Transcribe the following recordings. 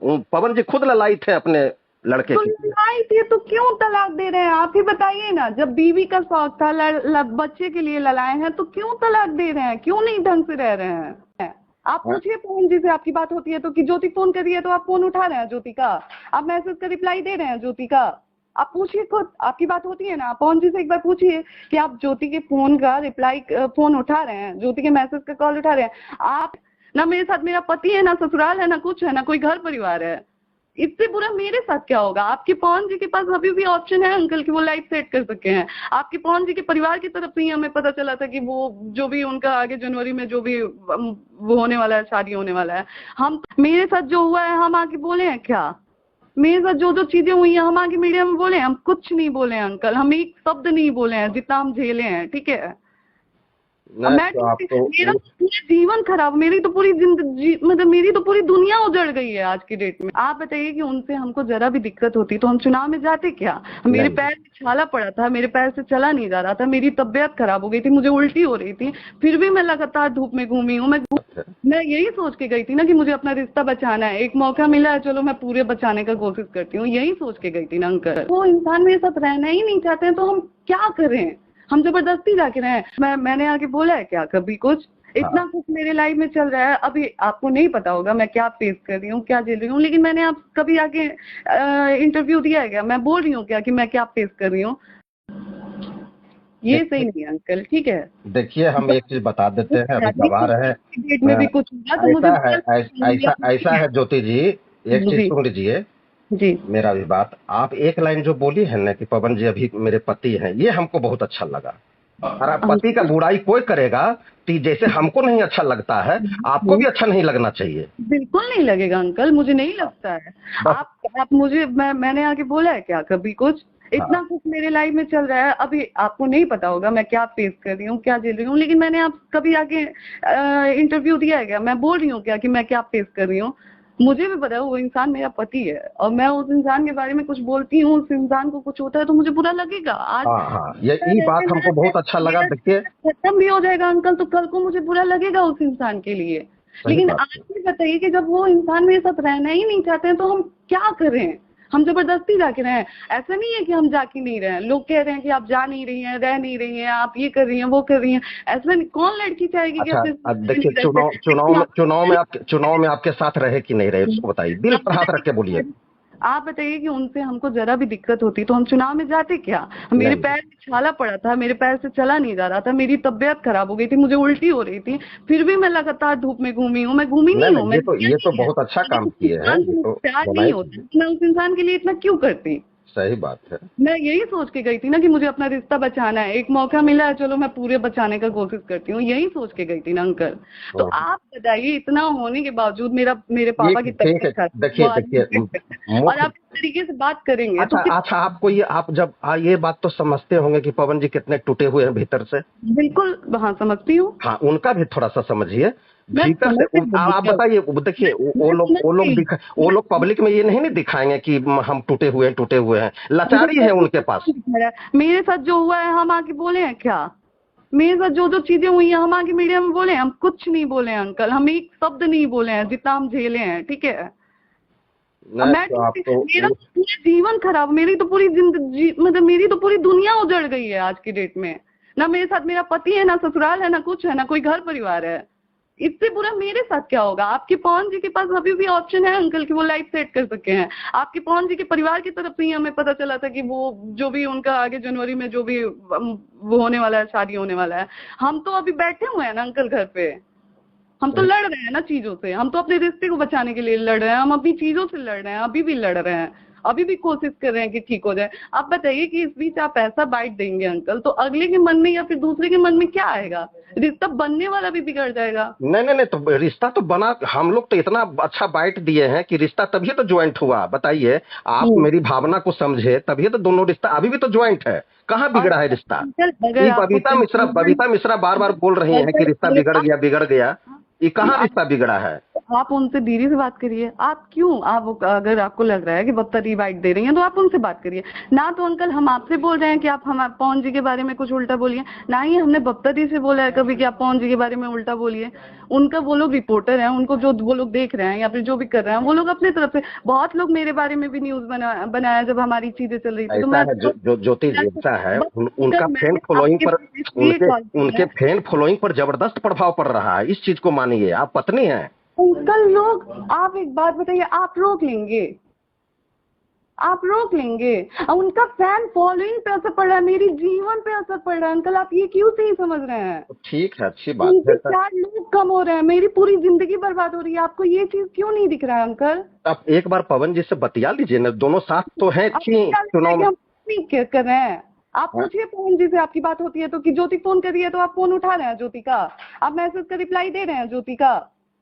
पवन जी खुद ललाई थे अपने लड़के तो की। लड़ाई थी तो क्यों तलाक दे रहे हैं? आप ही बताइए ना, जब बीवी का शौक था, बच्चे के लिए लड़ाए हैं, तो क्यों तलाक दे रहे हैं? क्यों नहीं ढंग से रह रहे हैं? आप हाँ? पूछिए पवन जी से, आपकी बात होती है तो, कि ज्योति फोन कर रही है तो आप फोन उठा रहे हैं ज्योति का, आप मैसेज का रिप्लाई दे रहे हैं ज्योति का। आप पूछिए खुद, आपकी बात होती है ना, आप पवन जी से एक बार पूछिए कि आप ज्योति के फोन का रिप्लाई, फोन उठा रहे हैं, ज्योति के मैसेज का कॉल उठा रहे हैं आप? ना मेरे साथ मेरा पति है, ना ससुराल है, ना कुछ है, ना कोई घर परिवार है। इससे बुरा मेरे साथ क्या होगा? आपके पवन जी के पास अभी भी ऑप्शन है अंकल कि वो लाइफ सेट कर सके हैं। आपके पवन जी के परिवार की तरफ से ही हमें पता चला था कि वो जो भी उनका आगे जनवरी में जो भी वो होने वाला है, शादी होने वाला है। हम, मेरे साथ जो हुआ है हम आके बोले हैं क्या? मेरे साथ जो जो चीजें हुई हैं हम आगे मीडिया में बोले हैं? हम कुछ नहीं बोले हैं अंकल, हम एक शब्द नहीं बोले हैं जितना हम झेले हैं, ठीक है? अब नहीं मैं तो आपको मेरा पूरा जीवन खराब, मेरी तो पूरी जिंदगी, मतलब मेरी तो पूरी दुनिया उजड़ गई है आज की डेट में। आप बताइए कि उनसे हमको जरा भी दिक्कत होती तो हम चुनाव में जाते क्या? मेरे नहीं। पैर में छाला पड़ा था, मेरे पैर से चला नहीं जा रहा था, मेरी तबीयत खराब हो गई थी, मुझे उल्टी हो रही थी, फिर भी मैं लगातार धूप में घूमी हूँ। मैं यही सोच के गई थी ना कि मुझे अपना रिश्ता बचाना है, एक मौका मिला है, चलो मैं पूरे बचाने का कोशिश करती हूँ, यही सोच के गई थी ना अंकल। वो इंसान मेरे साथ रहना ही नहीं चाहते हैं तो हम क्या करें? हम जबरदस्ती जाके रहे? मैंने आके बोला है क्या कभी कुछ? इतना हाँ। कुछ मेरे लाइफ में चल रहा है, अभी आपको नहीं पता होगा मैं क्या फेस कर रही हूँ, क्या झेल रही हूँ, लेकिन मैंने आप कभी आके इंटरव्यू दिया है क्या? मैं बोल रही हूँ क्या कि मैं क्या फेस कर रही हूँ? ये सही देखिए, नहीं है अंकल, ठीक है? देखिए हम एक चीज बता देते हैं, अभी गवाह रहे। डेट में भी कुछ हुआ तो मुझे ऐसा है, बुरा ऐसा ऐसा लगेगा। है ज्योति जी, एक चीज जी सुन लीजिए जी मेरा भी बात। आप एक लाइन जो बोली है ना कि पवन जी अभी मेरे पति हैं, ये हमको बहुत अच्छा लगा। और आप पति का अंकल, बुराई कोई करेगा तो जैसे हमको नहीं अच्छा लगता है, आपको भी अच्छा नहीं लगना चाहिए। बिल्कुल नहीं लगेगा अंकल, मुझे नहीं हाँ, लगता है। बस। आप मुझे, मैंने आके बोला है क्या कभी कुछ? हाँ। इतना कुछ मेरे लाइफ में चल रहा है, अभी आपको नहीं पता होगा मैं क्या फेस कर रही हूँ, क्या झेल रही हूँ, लेकिन मैंने आप कभी आके इंटरव्यू दिया है क्या? मैं बोल रही हूँ क्या कि मैं क्या फेस कर रही हूँ? मुझे भी पता है वो इंसान मेरा पति है, और मैं उस इंसान के बारे में कुछ बोलती हूँ, उस इंसान को कुछ होता है तो मुझे बुरा लगेगा। आज हाँ। हाँ, ये बात हमको बहुत अच्छा लगा, मेरा देखिए। खत्म भी हो जाएगा अंकल, तो कल को मुझे बुरा लगेगा उस इंसान के लिए। सही लेकिन बात आज है। भी बताइए कि जब वो इंसान मेरे साथ रहना ही नहीं चाहते हैं तो हम क्या करें? हम जबरदस्ती जाके रहे? ऐसा नहीं है कि हम जाके नहीं रहे, लोग कह रहे हैं कि आप जा नहीं रही हैं, रह नहीं रही हैं, आप ये कर रही हैं, वो कर रही हैं। ऐसा नहीं, कौन लड़की चाहेगी कि अच्छा, अपने अब में देखिए, नहीं रहते? लेकिन चुनाव में आपके साथ रहे कि नहीं रहे, उसको बताइए, दिल आप पर हाथ रख के बोलिए। बताइए, आप बताइए कि उनसे हमको जरा भी दिक्कत होती तो हम चुनाव में जाते क्या? मेरे नहीं। पैर में छाला पड़ा था, मेरे पैर से चला नहीं जा रहा था, मेरी तबीयत खराब हो गई थी, मुझे उल्टी हो रही थी, फिर भी मैं लगातार धूप में घूमी हूँ। मैं घूमी नहीं नहीं हूँ, नहीं, मैंने किया ये तो नहीं है। बहुत अच्छा अगर काम उस किए हैं, इंसान ये को तो मुझसे प्यार नहीं बनाए। होता तो मैं उस इंसान के लिए इतना क्यों करती? सही बात है। मैं यही सोच के गई थी ना कि मुझे अपना रिश्ता बचाना है, एक मौका मिला है, चलो मैं पूरे बचाने का कोशिश करती हूँ, यही सोच के गई थी ना अंकल। तो हम्म। आप बताइए, इतना होने के बावजूद मेरे पापा की ठीक है। तबीयत खराब, वो देखिए आज देखिए, और मुख्य। आप इस तरीके से बात करेंगे तो अच्छा किस? अच्छा, आपको ये, आप जब ये बात तो समझते होंगे कि पवन जी कितने टूटे हुए हैं भीतर से। बिल्कुल, हाँ समझती हूँ। हाँ, उनका भी थोड़ा सा समझिए मैं भीतर से। समझ रही हूँ आप बिल्कुल। बताइए, देखिए मैं समझ रही हूँ। वो लोग पब्लिक में ये नहीं दिखाएंगे कि हम टूटे हुए हैं, अंकल, लाचारी है उनके पास। मेरे साथ जो हुआ है हम आके बोले हैं क्या? मेरे साथ जो जो चीजें हुई हैं हम आगे मीडिया में बोले हैं? हम कुछ नहीं बोले हैं अंकल, हम एक शब्द नहीं बोले हैं जितना हम झेले हैं, ठीक है? अब नहीं तो मेरा आपको पूरा जीवन खराब, मेरी तो पूरी जिंदगी, मतलब मेरी तो पूरी दुनिया उजड़ गई है आज की डेट में। ना मेरे साथ मेरा पति है, ना ससुराल है, ना कुछ है, ना कोई घर परिवार है। इससे बुरा मेरे साथ क्या होगा? आपके पवन जी के पास अभी भी ऑप्शन है अंकल कि वो लाइफ सेट कर सके हैं। आपके पवन जी के परिवार की तरफ से ही हमें पता चला था कि वो जो भी उनका आगे जनवरी में जो भी वो होने वाला है, शादी होने वाला है। हम तो अभी बैठे हुए हैं ना अंकल घर पे, हम तो सही। लड़ रहे हैं ना चीजों से, हम तो अपने रिश्ते को बचाने के लिए लड़ रहे हैं, हम अपनी चीजों से लड़ रहे हैं, अभी भी लड़ रहे हैं, अभी भी कोशिश कर रहे हैं कि ठीक हो जाए। आप बताइए कि इस बीच आप ऐसा बाइट देंगे अंकल तो अगले के मन में या फिर दूसरे के मन में क्या आएगा? रिश्ता बनने वाला भी बिगड़ जाएगा। नहीं नहीं नहीं, तो रिश्ता तो बना, हम लोग तो इतना अच्छा बाइट दिए हैं कि रिश्ता तभी तो ज्वाइंट हुआ, बताइए। आप हम्म। मेरी भावना को समझे, तभी तो दोनों रिश्ता अभी भी तो ज्वाइंट है। कहाँ और बिगड़ा है रिश्ता? अंकल, अगर ये आपको कंफ्यूजन, बबीता मिश्रा बार बार बोल रही हैं कि अगर रिश्ता अगर बिगड़ गया बिगड़ गया। ये कहाँ आप रिश्ता बिगड़ा है? आप उनसे धीरे से बात करिए। आप क्यों, आप अगर आपको लग रहा है कि बदतरी वाइट दे रही हैं तो आप उनसे बात करिए ना। तो अंकल हम आपसे बोल रहे हैं कि आप हम पवन जी के बारे में कुछ उल्टा बोलिए, ना ही हमने बदतरी से बोला है कभी कि आप पवन जी के बारे में उल्टा बोलिए। उनका वो लोग रिपोर्टर हैं, उनको जो वो लोग देख रहे हैं या फिर जो भी कर रहे हैं वो लोग अपने तरफ से, बहुत लोग मेरे बारे में भी न्यूज बनाया जब हमारी चीजें चल रही थी। तो ऐसा मैं है जो ज्योति जी, ऐसा है बस उनका अंकल फैन मैंने फॉलोइंग आपके पर, पास इसलिए उनके कॉल किया उनके है। फैन फॉलोइंग पर जबरदस्त प्रभाव पड़ रहा है, इस चीज को मानिए। आप पत्नी हैं। अंकल लोग, आप एक बात बताइए, आप रोक लेंगे? आप रोक लेंगे? और उनका फैन फॉलोइंग पे असर पड़ रहा है, मेरी जीवन पे असर पड़ रहा है अंकल, आप ये क्यों नहीं समझ रहे हैं? तो ठीक है, अच्छी बात उनके है सर। 4 लोग कम हो रहे हैं, मेरी पूरी जिंदगी बर्बाद हो रही है, आपको ये चीज क्यों नहीं दिख रहा है अंकल? आप एक बार पवन जी से बतिया लीजिए ना, दोनों साथ तो हैं अब थी क्या लगता है चुनाव कि में। हम नहीं कर रहे हैं? आप हाँ? पूछिए पवन जी से, आपकी बात होती है तो, कि ज्योति फोन कर रही है तो आप फोन उठा रहे हैं ज्योति का, आप मैसेज का रिप्लाई दे रहे हैं ज्योति का।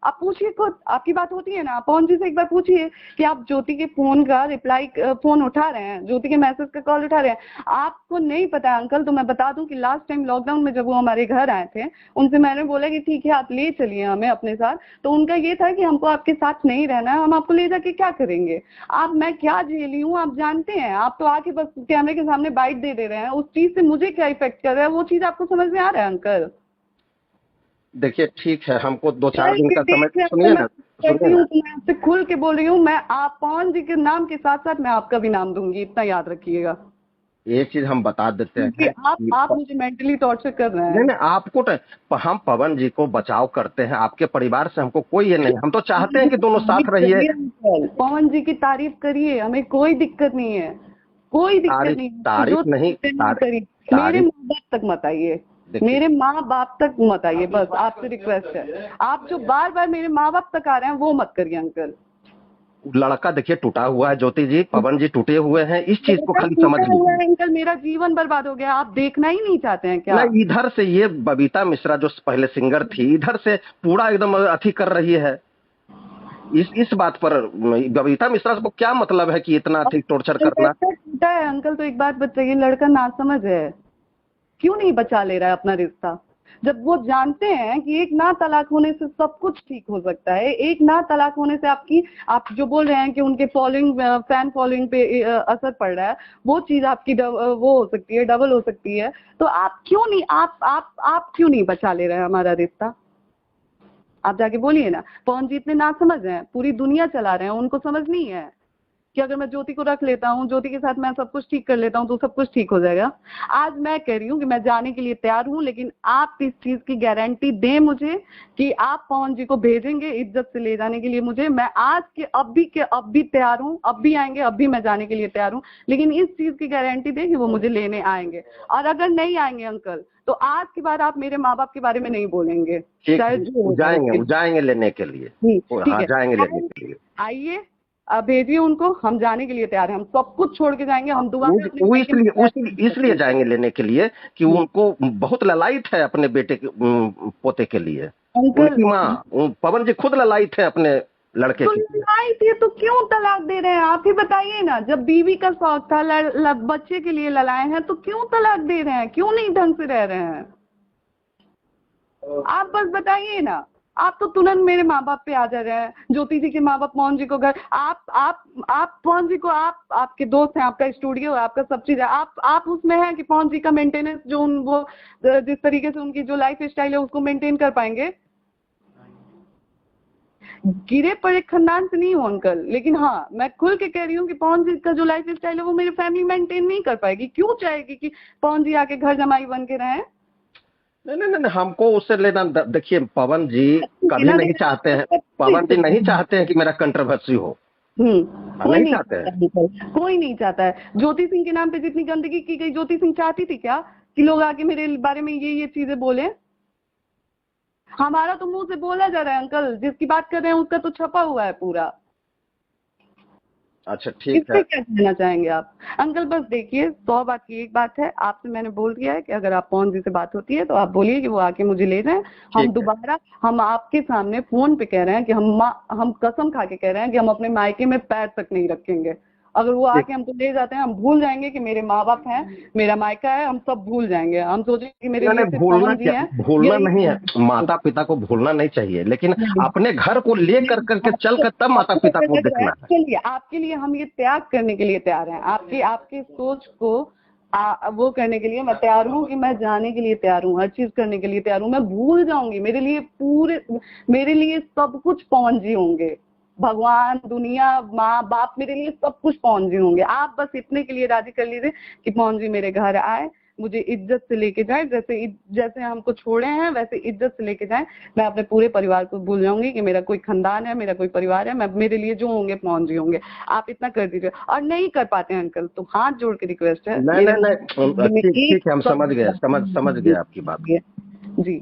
आप पूछिए खुद, आपकी बात होती है ना, आप पवन जी से एक बार पूछिए कि आप ज्योति के फोन का रिप्लाई, फोन उठा रहे हैं, ज्योति के मैसेज का कॉल उठा रहे हैं। आपको नहीं पता है अंकल, तो मैं बता दूं कि लास्ट टाइम लॉकडाउन में जब वो हमारे घर आए थे, उनसे मैंने बोला कि ठीक है आप ले चलिए हमें अपने साथ, तो उनका ये था कि हमको आपके साथ नहीं रहना है, हम आपको ले जाके क्या करेंगे? आप, मैं क्या झेली हूँ आप जानते हैं? आप तो आके बस कैमरे के सामने बाइट दे रहे हैं, उस चीज से मुझे क्या इफेक्ट कर रहा है वो चीज आपको समझ में आ रहा है अंकल? देखिए ठीक है, हमको 2-4 दिन चल का के समय, देख रहे हैं, सुनिए तो मैं ना, कहती सुनिए ना। हूँ तो मैं आपसे खुल के बोल रही हूँ, मैं आप पवन जी के नाम के साथ साथ मैं आपका भी नाम दूंगी, इतना याद रखिएगा। एक चीज हम बता देते क्योंकि हैं कि आप मुझे मेंटली टॉर्चर कर रहे नहीं हैं। नहीं, आपको तो हम पवन जी को बचाव करते हैं, आपके परिवार से हमको कोई ये नहीं, हम तो चाहते हैं कि दोनों तारीफ साथ रहिए। करिए अंकल, पवन जी की तारीफ करिए, हमें कोई दिक्कत नहीं है, कोई दिक्कत तारीफ नहीं है, तो तारीफ जो नहीं, करिए। मेरे तारीफ। माँ बाप तक मत आइए, देखिए, मेरे माँ बाप तक मत आइए, बस आपसे रिक्वेस्ट है। आप जो बार बार मेरे माँ बाप तक आ रहे हैं वो मत करिए अंकल। लड़का देखिए टूटा हुआ है ज्योति जी, पवन जी टूटे हुए हैं, इस चीज को लड़का खाली समझ टूटा हुआ लीजिए। है अंकल, मेरा जीवन बर्बाद हो गया, आप देखना ही नहीं चाहते हैं क्या? ना इधर से ये बबीता मिश्रा जो पहले सिंगर थी, इधर से पूरा एकदम अथी कर रही है। इस बात पर बबीता मिश्रा को क्या मतलब है कि इतना और अथी टॉर्चर करना। लड़का टूटा है अंकल, तो एक बात बताइए, लड़का नासमझ है, क्यों नहीं बचा ले रहा है अपना रिश्ता? जब वो जानते हैं कि एक ना तलाक होने से सब कुछ ठीक हो सकता है, एक ना तलाक होने से आपकी, आप जो बोल रहे हैं कि उनके फॉलोइंग, फैन फॉलोइंग पे असर पड़ रहा है, वो चीज आपकी वो हो सकती है, डबल हो सकती है। तो आप क्यों नहीं, आप क्यों नहीं बचा ले रहे हैं हमारा रिश्ता? आप जाके बोलिए ना। पवन जी इतने नासमझ हैं, पूरी दुनिया चला रहे हैं, उनको समझ नहीं है कि अगर मैं ज्योति को रख लेता हूँ, ज्योति के साथ मैं सब कुछ ठीक कर लेता हूँ तो सब कुछ ठीक हो जाएगा। आज मैं कह रही हूँ कि मैं जाने के लिए तैयार हूँ, लेकिन आप इस चीज की गारंटी दें मुझे कि आप पवन जी को भेजेंगे इज्जत से ले जाने के लिए मुझे। मैं आज के अब भी तैयार हूँ, अब भी आएंगे, अब भी मैं जाने के लिए तैयार हूँ, लेकिन इस चीज की गारंटी दें कि वो मुझे लेने आएंगे। और अगर नहीं आएंगे अंकल, तो आज के बाद आप मेरे माँ बाप के बारे में नहीं बोलेंगे, ठीक चाहे है, जो वो हो जाए जाएंगे, उसके वो जाएंगे लेने के लिए। ठीक हाँ, है। जाएंगे लेने के लिए। आइए, अब भेजिए उनको, हम जाने के लिए तैयार हैं, हम सब कुछ छोड़ के जाएंगे, हम दोबारा अपने वो मायके में इसलिए जाएंगे लेने के लिए कि उनको बहुत ललायत है अपने बेटे के, पोते के लिए। अंकल। उनकी माँ पवन जी खुद ललायत है अपने लड़के तो की। लड़ाई थी तो क्यों तलाक दे रहे हैं? आप ही बताइए ना, जब बीवी का शौक था, बच्चे के लिए लड़ाए हैं, तो क्यों तलाक दे रहे हैं? क्यों नहीं ढंग से रह रहे हैं? आप बस बताइए ना। आप तो तुरंत मेरे माँ बाप पे आ जा रहे हैं, ज्योति जी के माँ बाप पवन जी को घर, आप पवन जी को, आप आपके दोस्त हैं, आपका स्टूडियो है, आपका सब चीज है, आप उसमें हैं कि पवन जी का मेंटेनेंस जो वो जिस तरीके से उनकी जो लाइफ स्टाइल है उसको मेंटेन कर पाएंगे? गिरे पड़े खानदान से नहीं हो अंकल, लेकिन हाँ मैं खुल के कह रही हूँ कि पवन जी का जो लाइफ स्टाइल है वो मेरी फैमिली मेंटेन नहीं कर पाएगी। क्यों चाहेगी कि पवन जी आके घर जमाई बन के रहें? नहीं नहीं नहीं, हमको उससे लेना, देखिए पवन जी कभी बिना नहीं देखे चाहते हैं, पवन जी नहीं तो चाहते हैं कि मेरा कंट्रोवर्सी हो। कोई नहीं नहीं चाहते चाहता हैं। अंकल, कोई नहीं चाहता है। ज्योति सिंह के नाम पे जितनी गंदगी की गई, ज्योति सिंह चाहती थी क्या कि लोग आके मेरे बारे में ये चीजें बोले? हमारा तो मुंह से बोला जा रहा है अंकल, जिसकी बात कर रहे हैं उसका तो छपा हुआ है पूरा। अच्छा ठीक है। इससे क्या कहना चाहेंगे आप अंकल? बस देखिए, 100 बात की एक बात है, आपसे मैंने बोल दिया है कि अगर आप पवन जी से बात होती है तो आप बोलिए कि वो आके मुझे ले जाएं। हम ठीक है। दोबारा, हम आपके सामने फोन पे कह रहे हैं कि हम कसम खा के कह रहे हैं कि हम अपने मायके में पैर तक नहीं रखेंगे। अगर वो आके हमको ले जाते हैं, हम भूल जाएंगे कि मेरे माँ बाप हैं, मेरा मायका है, हम सब भूल जाएंगे। हम सोचेंगे कि मेरे लिए नहीं, सिर्फ भूलना पवन जी क्या, हैं। भूलना यही नहीं है, माता पिता को भूलना नहीं चाहिए, लेकिन नहीं, अपने घर को ले कर करके चल आपको कर तब माता आपको पिता अगर को लग रहा है, देखना है। चलिए आपके लिए हम ये त्याग करने के लिए तैयार हैं, आपकी आपकी सोच को वो करने के लिए मैं तैयार हूँ, कि मैं जाने के लिए तैयार हूँ, हर चीज करने के लिए तैयार हूँ। मैं भूल जाऊंगी, मेरे लिए सब कुछ पवन जी होंगे, भगवान, दुनिया, माँ बाप, मेरे लिए सब कुछ पवन जी होंगे। आप बस इतने के लिए राजी कर लीजिए कि पवन जी मेरे घर आए, मुझे इज्जत से लेके जाए, जैसे हमको छोड़े हैं वैसे इज्जत से लेके जाए। मैं अपने पूरे परिवार को भूल जाऊंगी कि मेरा कोई खानदान है, मेरा कोई परिवार है। मेरे लिए जो होंगे पवन जी होंगे। आप इतना कर दीजिए। और नहीं कर पाते हैं अंकल, तो हाथ जोड़ के रिक्वेस्ट है, नहीं मेरे नहीं नहीं, मुंह में ठीक एक ठीक है, हम समझ गए, समझ गए जी आपकी बात। जी।